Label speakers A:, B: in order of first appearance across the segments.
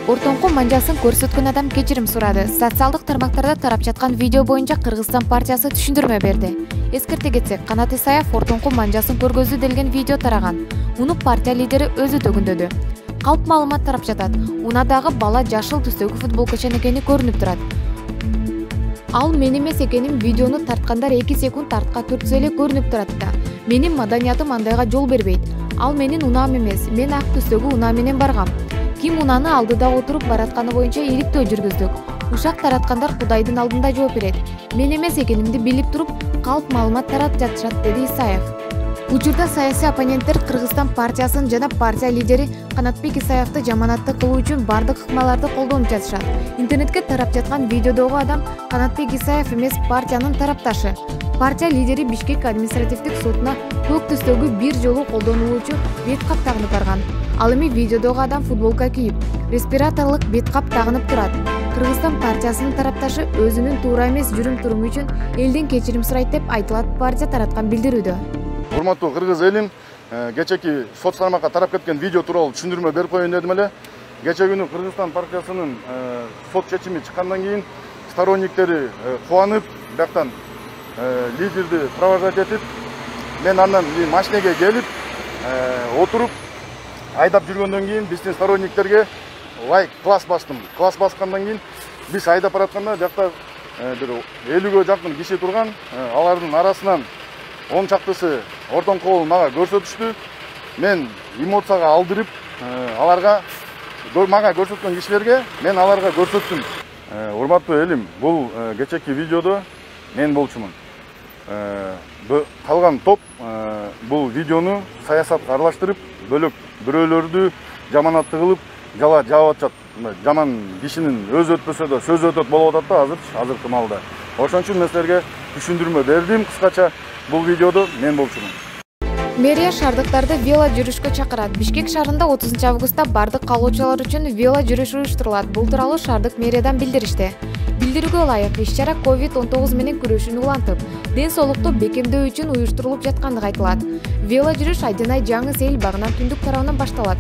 A: Ортоңку манжасын көрсөткөн адам кечирим сурады. Социалдык тармактарда тарап жаткан видео боюнча Кыргызстан партиясы түшүндүрмө берди. Эскерте кетсек, Канат Исаев ортоңку манжасын көргөзүү делген видео тараган. Муну партия лидери өзү төгүндөдү. Калп маалымат тарап жатат. Унадагы бала жашыл түстөгү футбол кишени экени көрүнүп турат. Ал мен эмес экенин видеону тарткандар 2 секунд артка түртсө эле көрүнүп турат да. Менин маданиятым андайга жол бербейт. Ал менин унаам эмес. Мен ак түстөгү унаа менен баргам. Ким унаны алдыда отуруп баратканы боюнча иликтөө жүргүздүк. Ушак тараткандар Кудайдын алдында жооп берет. Мен эмес экенимди билип туруп, калп маалымат таратып жатышат, деди Исаев. Учурда саясий оппоненттер Кыргызстан партиясын жана партия лидери Канатбек Исаевди жаманатты кылуу үчүн бардык ыкмаларды колдонуп жатышат. Интернетке тарап жаткан видеодогу адам Канатбек Исаев эмес, партиянын тарапташы. Партия лидери Бишкек административдик сотуна көк түстөгү бир жолу колдонулуучу бет кап тагынып барган. Ал эми видеодогу адам футболка кийип, респираторлук бет кап тагынып турат. Кыргызстан партиясынын тарапташы өзүнүн туура эмес жүрүм-туруму үчүн элден кечирим сурайт деп айтылат партия тараткан билдирүүдө.
B: Урматтуу кыргыз элим, кечеки соц тармакка тарап кеткен видео тууралуу түшүндүрмө берип коеюн дедим эле. Кече күнү Кыргызстан партиясынын сот чечими чыккандан кийин сторонниктери кубанып, бияктан лидерди провожать этип, мен андан машинеге келип, отуруп, айдап жүргөндөн кийин биздин сторонниктерге лайк класс бастым. Класс баскандан кийин биз айдап баратканда жакта бир 50ге жакын киши турган, алардын арасынан 10 чактысы ортоң колун мага көрсөтүштү. Мен эмоцияга алдырып, аларга мага көрсөткөн кишилерге мен аларга көрсөттүм. Урматтуу элим, бул кечеки видеодо мен болчумун. Калган топ бул видеону саясатка аралаштырып, бөлөк бирөөлөрдү жаманатты кылып, жала жаап атышат. Жаман кишинин өзү өтпөсө да сөзү өтөт болуп атат да азыркы маалда. Ошон үчүн мен силерге түшүндүрмө бердим. Кыскача бул видеодо мен болчумун.
A: Мэрия шаардыктарды вело жүрүшкө чакырат. Бишкек шаарында 30 августта бардык калуучулар үчүн вело жүрүш уюштурулат. Бул тууралуу шаардык мэриядан билдиришти. Билдирүүгө ылайык, иш-чара COVID-19 менен күрөшүүнү улантып, ден соолукту бекемдөө үчүн уюштурулуп жаткандыгы айтылат. Вело жүрүш Айдынай жаңы сейил багынан түндүк тарабынан башталат.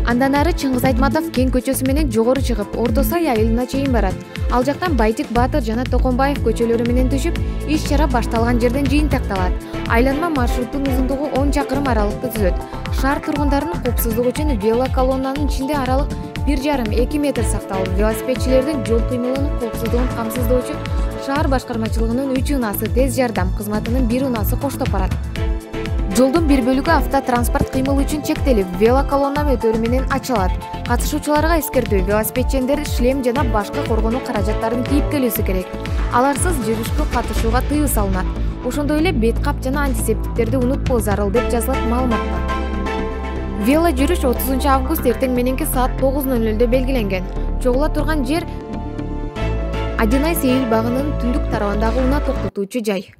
A: Андан ары Чыңгыз Айтматов Кең көчөсү менен жогору чыгып, Орто Сай айылына чейин барат. Ал жактан Байтик Баатыр жана Токонбаев көчөлөрү менен түшүп, иш-чара башталган жерден жыйынтакталат. Айланма маршруттун узундугу 10 чакырым аралыкты түзөт. Шаар тургундарынын коопсуздугу үчүн вело колоннанын ичинде аралык 1,5-2 метр сакталып, велосипедчилердин жол кыймылынын коопсуздугун камсыздоо үчүн шаар башкармачылыгынын 3 унасы, тез жардам кызматынын 1 унасы коштоп барат. Жолдун бир бөлүгү автотранспорт кыймылы үчүн чектелип, велоколонна өтөрү менен ачылат. Катышуучуларга эскертүү: велосипедчендер шлем жана башка коргонуу каражаттарын кийип келүүсү керек. Аларсыз жүрүшкө катышууга тыюу салынат. Ошондой эле бет кап жана антисептиктерди унутпоо зарыл деп жазылат маалыматта. Вело жүрүш 30 август эртең мененки саат 9:00 белгиленген. Чогула турган жер Айдынай сейил багынын түндүк тарабындагы унаа токтотуучу жай.